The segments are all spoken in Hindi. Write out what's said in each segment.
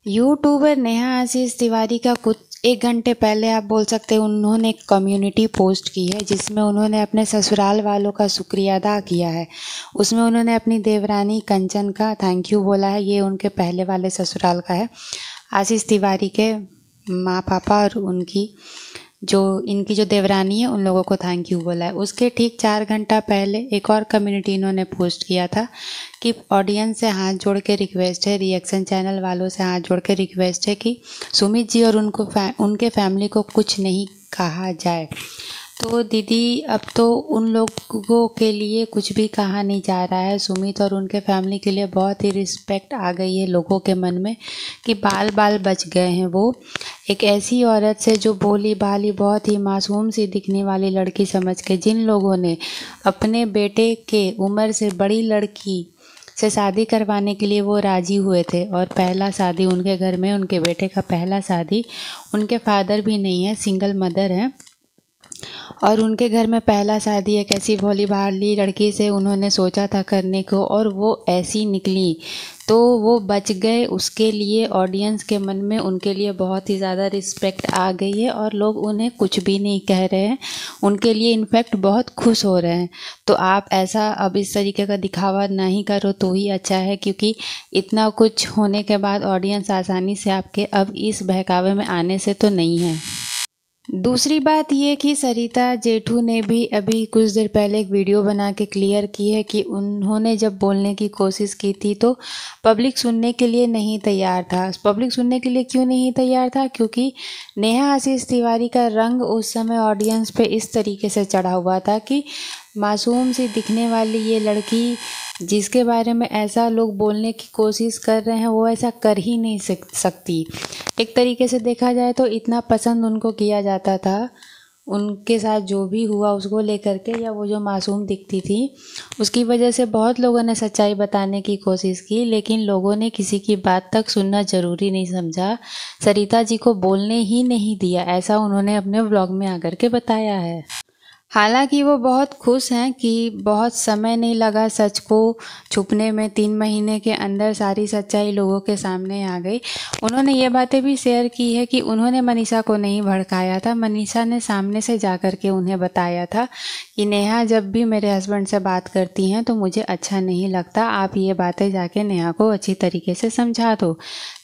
यूट्यूबर नेहा आशीष तिवारी का कुछ 1 घंटे पहले आप बोल सकते हैं उन्होंने एक कम्युनिटी पोस्ट की है जिसमें उन्होंने अपने ससुराल वालों का शुक्रिया अदा किया है। उसमें उन्होंने अपनी देवरानी कंचन का थैंक यू बोला है। ये उनके पहले वाले ससुराल का है, आशीष तिवारी के माँ पापा और इनकी जो देवरानी है उन लोगों को थैंक यू बोला है। उसके ठीक 4 घंटा पहले एक और कम्युनिटी इन्होंने पोस्ट किया था कि ऑडियंस से हाथ जोड़ के रिक्वेस्ट है, रिएक्शन चैनल वालों से हाथ जोड़ के रिक्वेस्ट है कि सुमित जी और उनके फैमिली को कुछ नहीं कहा जाए। तो दीदी अब तो उन लोगों के लिए कुछ भी कहा नहीं जा रहा है। सुमित और उनके फैमिली के लिए बहुत ही रिस्पेक्ट आ गई है लोगों के मन में कि बाल बाल बच गए हैं। वो एक ऐसी औरत से जो बोली भाली बहुत ही मासूम सी दिखने वाली लड़की समझ के जिन लोगों ने अपने बेटे के उम्र से बड़ी लड़की से शादी करवाने के लिए वो राजी हुए थे, और पहला शादी उनके घर में, उनके बेटे का पहला शादी, उनके फादर भी नहीं है, सिंगल मदर हैं, और उनके घर में पहला शादी एक ऐसी भोली भाली लड़की से उन्होंने सोचा था करने को और वो ऐसी निकली तो वो बच गए। उसके लिए ऑडियंस के मन में उनके लिए बहुत ही ज़्यादा रिस्पेक्ट आ गई है और लोग उन्हें कुछ भी नहीं कह रहे हैं, उनके लिए इनफैक्ट बहुत खुश हो रहे हैं। तो आप ऐसा अब इस तरीके का दिखावा नहीं करो तो ही अच्छा है, क्योंकि इतना कुछ होने के बाद ऑडियंस आसानी से आपके अब इस बहकावे में आने से तो नहीं है। दूसरी बात ये कि सरिता जेठू ने भी अभी कुछ देर पहले एक वीडियो बना के क्लियर की है कि उन्होंने जब बोलने की कोशिश की थी तो पब्लिक सुनने के लिए नहीं तैयार था। पब्लिक सुनने के लिए क्यों नहीं तैयार था? क्योंकि नेहा आशीष तिवारी का रंग उस समय ऑडियंस पे इस तरीके से चढ़ा हुआ था कि मासूम सी दिखने वाली ये लड़की जिसके बारे में ऐसा लोग बोलने की कोशिश कर रहे हैं वो ऐसा कर ही नहीं सकती। एक तरीके से देखा जाए तो इतना पसंद उनको किया जाता था, उनके साथ जो भी हुआ उसको लेकर के, या वो जो मासूम दिखती थी उसकी वजह से बहुत लोगों ने सच्चाई बताने की कोशिश की, लेकिन लोगों ने किसी की बात तक सुनना ज़रूरी नहीं समझा, सरिता जी को बोलने ही नहीं दिया। ऐसा उन्होंने अपने व्लॉग में आकर के बताया है। हालांकि वो बहुत खुश हैं कि बहुत समय नहीं लगा सच को छुपने में, 3 महीने के अंदर सारी सच्चाई लोगों के सामने आ गई। उन्होंने ये बातें भी शेयर की है कि उन्होंने मनीषा को नहीं भड़काया था, मनीषा ने सामने से जाकर के उन्हें बताया था कि नेहा जब भी मेरे हस्बैंड से बात करती हैं तो मुझे अच्छा नहीं लगता, आप ये बातें जाके नेहा को अच्छी तरीके से समझा दो।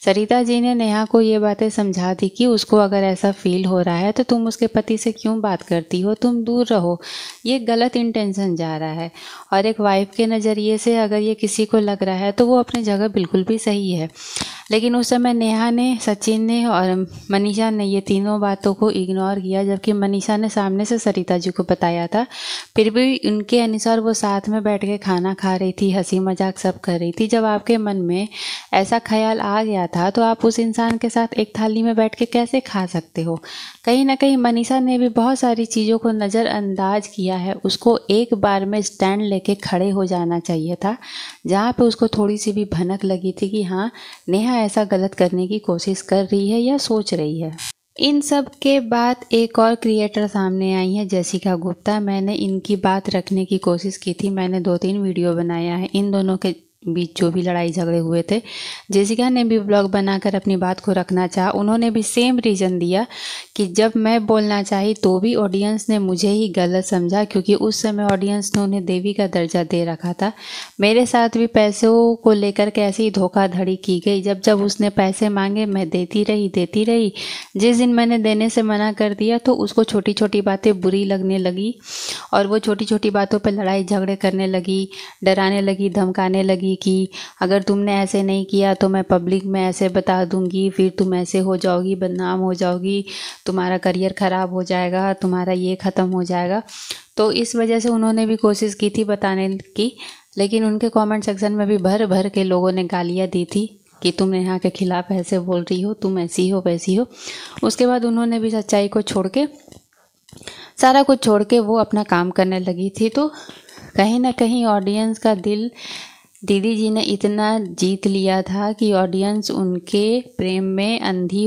सरिता जी ने नेहा को ये बातें समझा दी कि उसको अगर ऐसा फील हो रहा है तो तुम उसके पति से क्यों बात करती हो, तुम दूर रहो, ये गलत इंटेंशन जा रहा है। और एक वाइफ के नज़रिए से अगर ये किसी को लग रहा है तो वो अपनी जगह बिल्कुल भी सही है। लेकिन उस समय नेहा ने, सचिन ने और मनीषा ने ये तीनों बातों को इग्नोर किया, जबकि मनीषा ने सामने से सरिता जी को बताया था। फिर भी उनके अनुसार वो साथ में बैठ के खाना खा रही थी, हंसी मजाक सब कर रही थी। जब आपके मन में ऐसा ख्याल आ गया था तो आप उस इंसान के साथ एक थाली में बैठ के कैसे खा सकते हो? कहीं ना कहीं मनीषा ने भी बहुत सारी चीज़ों को नज़रअंदाज किया है। उसको एक बार में स्टैंड लेके खड़े हो जाना चाहिए था, जहाँ पे उसको थोड़ी सी भी भनक लगी थी कि हाँ नेहा ऐसा गलत करने की कोशिश कर रही है या सोच रही है। इन सब के बाद एक और क्रिएटर सामने आई है, जेसिका गुप्ता। मैंने इनकी बात रखने की कोशिश की थी, मैंने 2-3 वीडियो बनाया है इन दोनों के बीच जो भी लड़ाई झगड़े हुए थे। जेसिका ने भी ब्लॉग बनाकर अपनी बात को रखना चाहा। उन्होंने भी सेम रीज़न दिया कि जब मैं बोलना चाही तो भी ऑडियंस ने मुझे ही गलत समझा, क्योंकि उस समय ऑडियंस ने उन्हें देवी का दर्जा दे रखा था। मेरे साथ भी पैसों को लेकर के ऐसी धोखाधड़ी की गई। जब जब उसने पैसे मांगे मैं देती रही। जिस दिन मैंने देने से मना कर दिया तो उसको छोटी छोटी बातें बुरी लगने लगी और वो छोटी छोटी बातों पर लड़ाई झगड़े करने लगी, डराने लगी, धमकाने लगी कि अगर तुमने ऐसे नहीं किया तो मैं पब्लिक में ऐसे बता दूंगी, फिर तुम ऐसे हो जाओगी, बदनाम हो जाओगी, तुम्हारा करियर ख़राब हो जाएगा, तुम्हारा ये ख़त्म हो जाएगा। तो इस वजह से उन्होंने भी कोशिश की थी बताने की, लेकिन उनके कमेंट सेक्शन में भी भर भर के लोगों ने गालियाँ दी थी कि तुम नेहा के खिलाफ ऐसे बोल रही हो, तुम ऐसी हो वैसी हो। उसके बाद उन्होंने भी सच्चाई को छोड़ के, सारा कुछ छोड़ के वो अपना काम करने लगी थी। तो कहीं ना कहीं ऑडियंस का दिल दीदी जी ने इतना जीत लिया था कि ऑडियंस उनके प्रेम में अंधी